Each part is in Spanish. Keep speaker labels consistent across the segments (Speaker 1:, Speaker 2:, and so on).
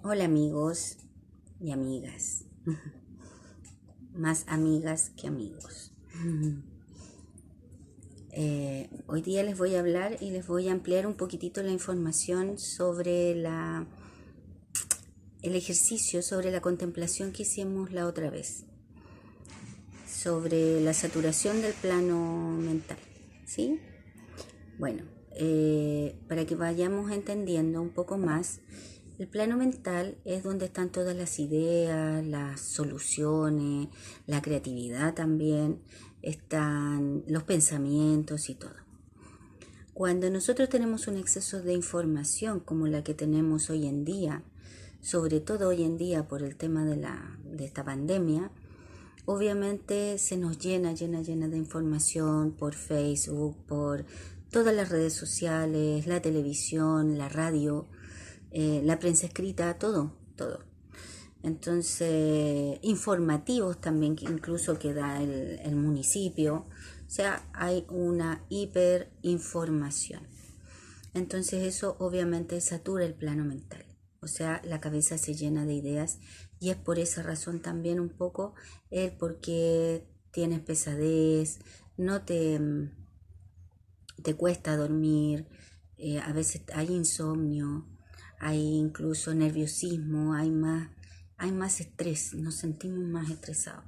Speaker 1: Hola amigos y amigas, más amigas que amigos. Hoy día les voy a hablar y les voy a ampliar un poquitito la información sobre el ejercicio, sobre la contemplación que hicimos la otra vez, sobre la saturación del plano mental, ¿sí? Bueno, para que vayamos entendiendo un poco más, el plano mental es donde están todas las ideas, las soluciones, la creatividad también, están los pensamientos y todo. Cuando nosotros tenemos un exceso de información como la que tenemos hoy en día, sobre todo hoy en día por el tema de esta pandemia, obviamente se nos llena de información por Facebook, por todas las redes sociales, la televisión, la radio, la prensa escrita, todo. Entonces, informativos también, que incluso que da el municipio. O sea, hay una hiperinformación. Entonces eso obviamente satura el plano mental. O sea, la cabeza se llena de ideas y es por esa razón también un poco el por qué tienes pesadez, no te cuesta dormir, a veces hay insomnio, hay incluso nerviosismo, hay más estrés, nos sentimos más estresados.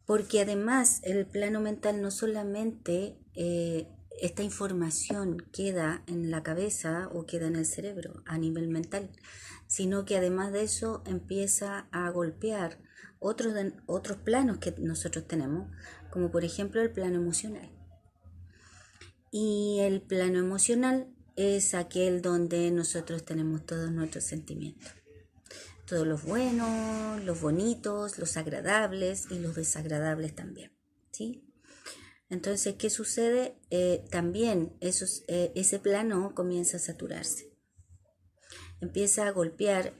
Speaker 1: Porque además el plano mental no solamente esta información queda en la cabeza o queda en el cerebro a nivel mental, sino que además de eso empieza a golpear otros planos que nosotros tenemos, como por ejemplo el plano emocional. Y el plano emocional es aquel donde nosotros tenemos todos nuestros sentimientos. Todos los buenos, los bonitos, los agradables y los desagradables también. ¿Sí? Entonces, ¿qué sucede? También ese plano comienza a saturarse. Empieza a golpear,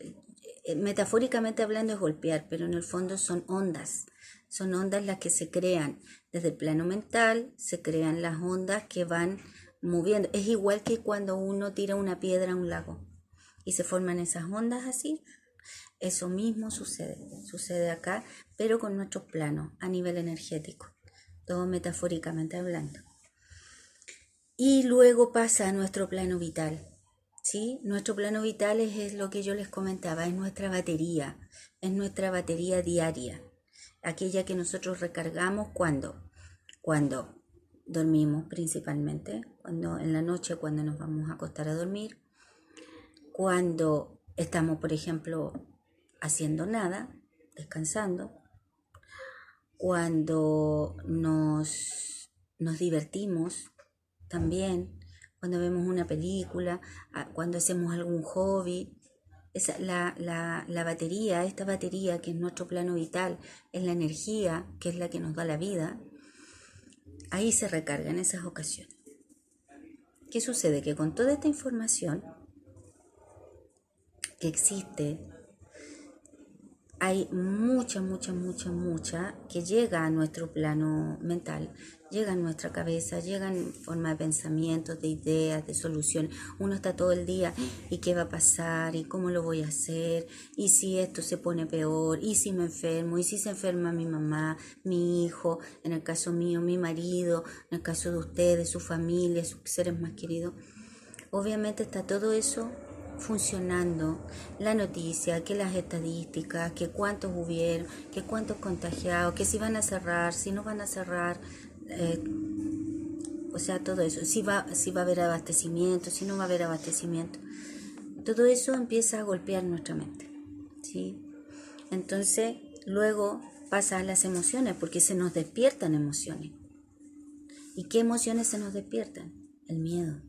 Speaker 1: metafóricamente hablando es golpear, pero en el fondo son ondas. Son ondas las que se crean. Desde el plano mental se crean las ondas que van moviendo. Es igual que cuando uno tira una piedra a un lago y se forman esas ondas así. Eso mismo sucede acá, pero con nuestros planos a nivel energético, todo metafóricamente hablando. Y luego pasa a nuestro plano vital, ¿sí? Nuestro plano vital es lo que yo les comentaba, es nuestra batería diaria, aquella que nosotros recargamos cuando dormimos principalmente, cuando en la noche cuando nos vamos a acostar a dormir, cuando estamos, por ejemplo, haciendo nada, descansando, cuando nos divertimos también, cuando vemos una película, cuando hacemos algún hobby. La batería, esta batería que es nuestro plano vital, es la energía que es la que nos da la vida, ahí se recarga en esas ocasiones. ¿Qué sucede? Que con toda esta información que existe, hay mucha que llega a nuestro plano mental, llega a nuestra cabeza, llega en forma de pensamientos, de ideas, de soluciones. Uno está todo el día, ¿y qué va a pasar? ¿Y cómo lo voy a hacer? ¿Y si esto se pone peor? ¿Y si me enfermo? ¿Y si se enferma mi mamá, mi hijo? En el caso mío, mi marido, en el caso de ustedes, su familia, sus seres más queridos. Obviamente está todo eso funcionando, la noticia, que las estadísticas, que cuántos hubieron, que cuántos contagiados, que si van a cerrar, si no van a cerrar, eh, o sea, todo eso, si va a haber abastecimiento, si no va a haber abastecimiento. Todo eso empieza a golpear nuestra mente, ¿sí? Entonces, luego pasa a las emociones, porque se nos despiertan emociones. ¿Y qué emociones se nos despiertan? El miedo.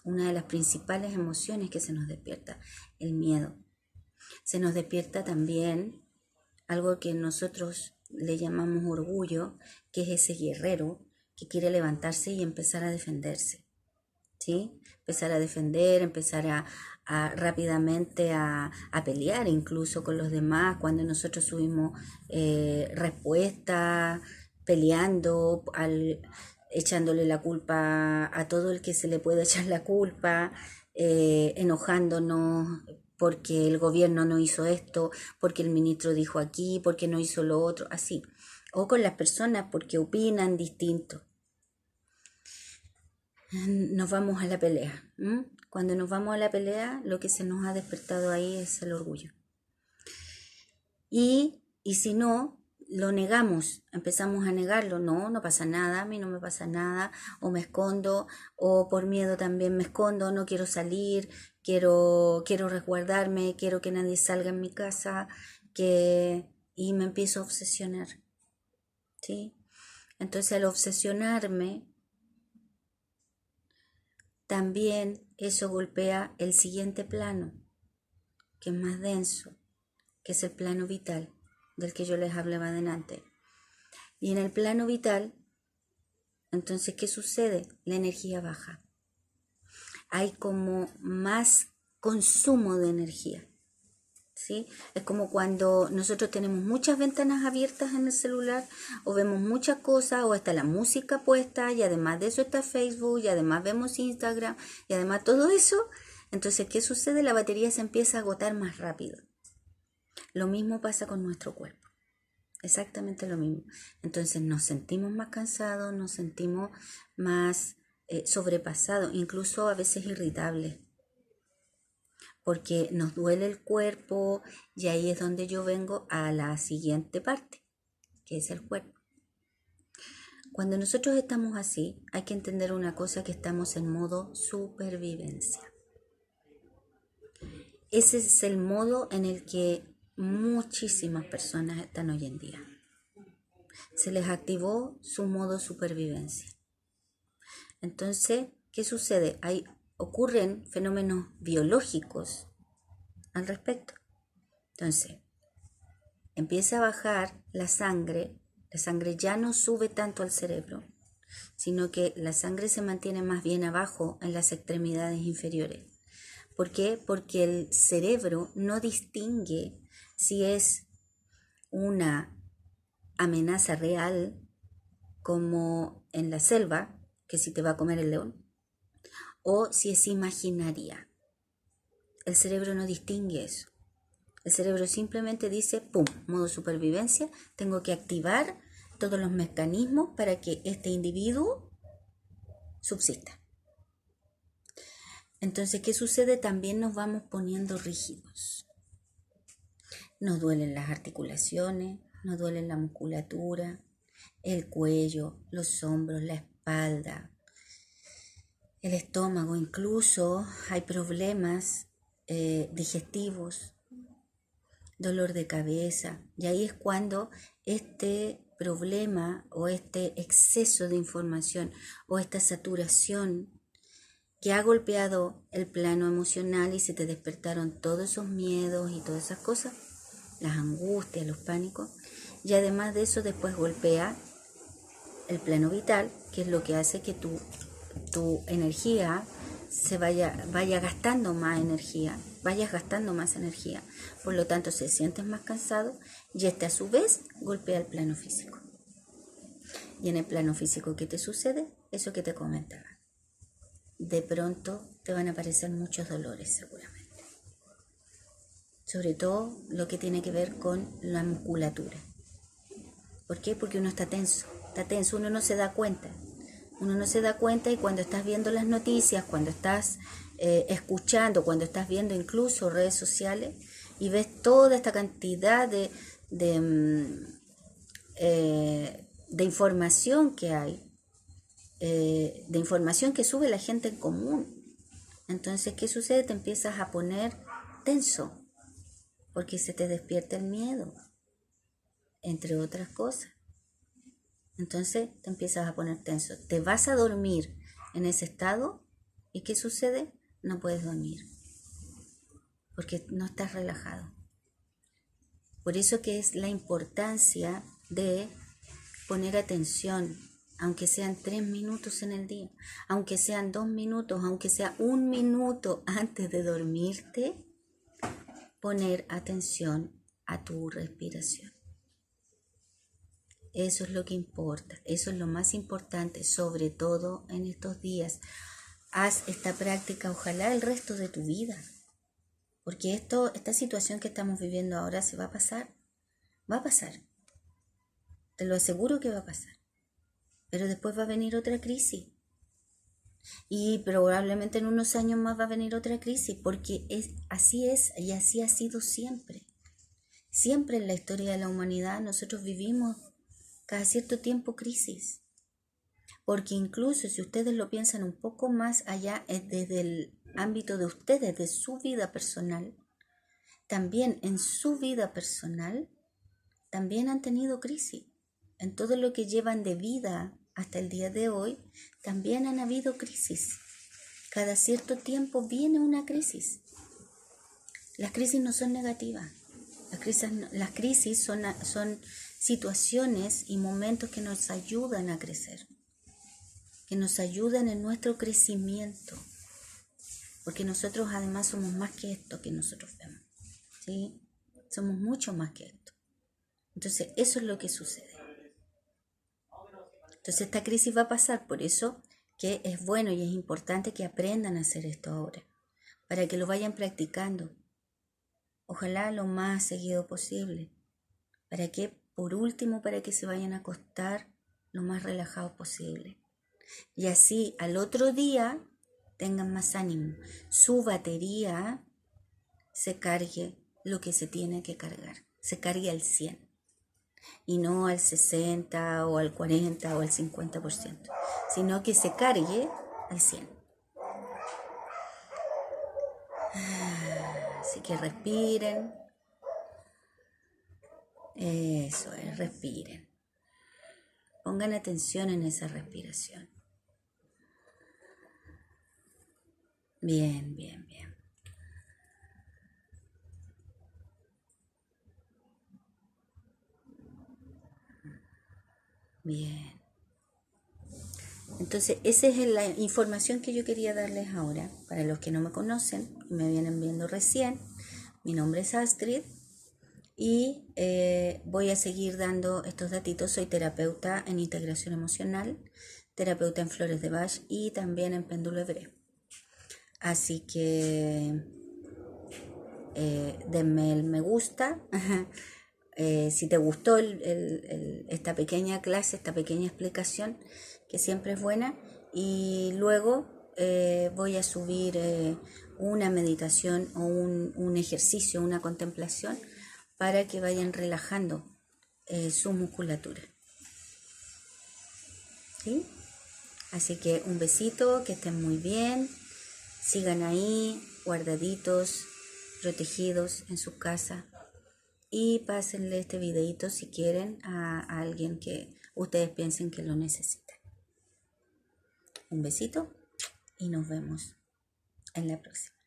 Speaker 1: Una de las principales emociones que se nos despierta, el miedo. Se nos despierta también algo que nosotros le llamamos orgullo, que es ese guerrero que quiere levantarse y empezar a defenderse, ¿sí? Empezar a defender, empezar a rápidamente a pelear incluso con los demás cuando nosotros subimos respuesta, peleando, echándole la culpa a todo el que se le puede echar la culpa, enojándonos, porque el gobierno no hizo esto, porque el ministro dijo aquí, porque no hizo lo otro, así. O con las personas porque opinan distinto. Nos vamos a la pelea. Cuando nos vamos a la pelea, lo que se nos ha despertado ahí es el orgullo. Y si no, lo negamos, empezamos a negarlo, no pasa nada, a mí no me pasa nada, o me escondo, o por miedo también me escondo, no quiero salir, quiero resguardarme, quiero que nadie salga en mi casa, y me empiezo a obsesionar, ¿sí? Entonces al obsesionarme, también eso golpea el siguiente plano, que es más denso, que es el plano vital, del que yo les hablaba adelante. Y en el plano vital, entonces, ¿qué sucede? La energía baja. Hay como más consumo de energía, ¿sí? Es como cuando nosotros tenemos muchas ventanas abiertas en el celular, o vemos muchas cosas, o está la música puesta, y además de eso está Facebook, y además vemos Instagram, y además todo eso. Entonces, ¿qué sucede? La batería se empieza a agotar más rápido. Lo mismo pasa con nuestro cuerpo. Exactamente lo mismo. Entonces nos sentimos más cansados, nos sentimos más sobrepasados, incluso a veces irritables, porque nos duele el cuerpo, y ahí es donde yo vengo a la siguiente parte, que es el cuerpo. Cuando nosotros estamos así, hay que entender una cosa, que estamos en modo supervivencia. Ese es el modo en el que muchísimas personas están hoy en día. Se les activó su modo supervivencia. Entonces, ¿qué sucede? Ocurren fenómenos biológicos al respecto. Entonces, empieza a bajar la sangre ya no sube tanto al cerebro, sino que la sangre se mantiene más bien abajo en las extremidades inferiores. ¿Por qué? Porque el cerebro no distingue si es una amenaza real, como en la selva, que si te va a comer el león, o si es imaginaria. El cerebro no distingue eso. El cerebro simplemente dice, ¡pum!, modo supervivencia, tengo que activar todos los mecanismos para que este individuo subsista. Entonces, ¿qué sucede? También nos vamos poniendo rígidos. Nos duelen las articulaciones, nos duele la musculatura, el cuello, los hombros, la espalda, el estómago. Incluso hay problemas digestivos, dolor de cabeza. Y ahí es cuando este problema o este exceso de información o esta saturación que ha golpeado el plano emocional, y se te despertaron todos esos miedos y todas esas cosas, las angustias, los pánicos, y además de eso después golpea el plano vital, que es lo que hace que tu energía se vaya gastando más energía, vayas gastando más energía, por lo tanto se sientes más cansado, y este a su vez golpea el plano físico. Y en el plano físico, ¿qué te sucede? Eso que te comentaba. De pronto te van a aparecer muchos dolores seguramente. Sobre todo lo que tiene que ver con la musculatura. ¿Por qué? Porque uno está tenso, uno no se da cuenta. Y cuando estás viendo las noticias, cuando estás escuchando, cuando estás viendo incluso redes sociales y ves toda esta cantidad de información que hay, de información que sube la gente en común. Entonces, ¿qué sucede? Te empiezas a poner tenso, porque se te despierta el miedo, entre otras cosas. Entonces te empiezas a poner tenso. Te vas a dormir en ese estado, ¿y qué sucede? No puedes dormir, porque no estás relajado. Por eso que es la importancia de poner atención, aunque sean 3 minutos en el día, aunque sean 2 minutos, aunque sea 1 minuto antes de dormirte, poner atención a tu respiración. Eso es lo que importa, eso es lo más importante, sobre todo en estos días. Haz esta práctica, ojalá el resto de tu vida, Porque esta situación que estamos viviendo ahora se va a pasar. Va a pasar. Te lo aseguro que va a pasar. Pero después va a venir otra crisis. Y probablemente en unos años más va a venir otra crisis, porque así es y así ha sido siempre. Siempre en la historia de la humanidad nosotros vivimos cada cierto tiempo crisis. Porque incluso si ustedes lo piensan un poco más allá, desde el ámbito de ustedes, de su vida personal, también en su vida personal, también han tenido crisis. En todo lo que llevan de vida hasta el día de hoy, también han habido crisis. Cada cierto tiempo viene una crisis. Las crisis no son negativas. Las crisis son situaciones y momentos que nos ayudan a crecer, que nos ayudan en nuestro crecimiento, porque nosotros además somos más que esto que nosotros vemos, ¿sí? Somos mucho más que esto. Entonces, eso es lo que sucede. Entonces, esta crisis va a pasar, por eso que es bueno y es importante que aprendan a hacer esto ahora, para que lo vayan practicando. Ojalá lo más seguido posible. ¿Para qué? Por último, para que se vayan a acostar lo más relajados posible. Y así al otro día tengan más ánimo. Su batería se cargue lo que se tiene que cargar. Se cargue al 100. Y no al 60 o al 40 o al 50%. Sino que se cargue al 100. Así que respiren. Eso es, respiren. Pongan atención en esa respiración. Bien, bien, bien. Bien. Entonces, esa es la información que yo quería darles ahora. Para los que no me conocen, me vienen viendo recién, mi nombre es Astrid y voy a seguir dando estos datitos. Soy terapeuta en integración emocional, terapeuta en flores de Bach y también en péndulo hebreo. Así que denme el me gusta. Si te gustó esta pequeña clase, esta pequeña explicación, que siempre es buena, y luego voy a subir una meditación o un ejercicio, una contemplación, para que vayan relajando su musculatura. ¿Sí? Así que un besito, que estén muy bien, sigan ahí, guardaditos, protegidos en su casa. Y pásenle este videito si quieren a alguien que ustedes piensen que lo necesita. Un besito y nos vemos en la próxima.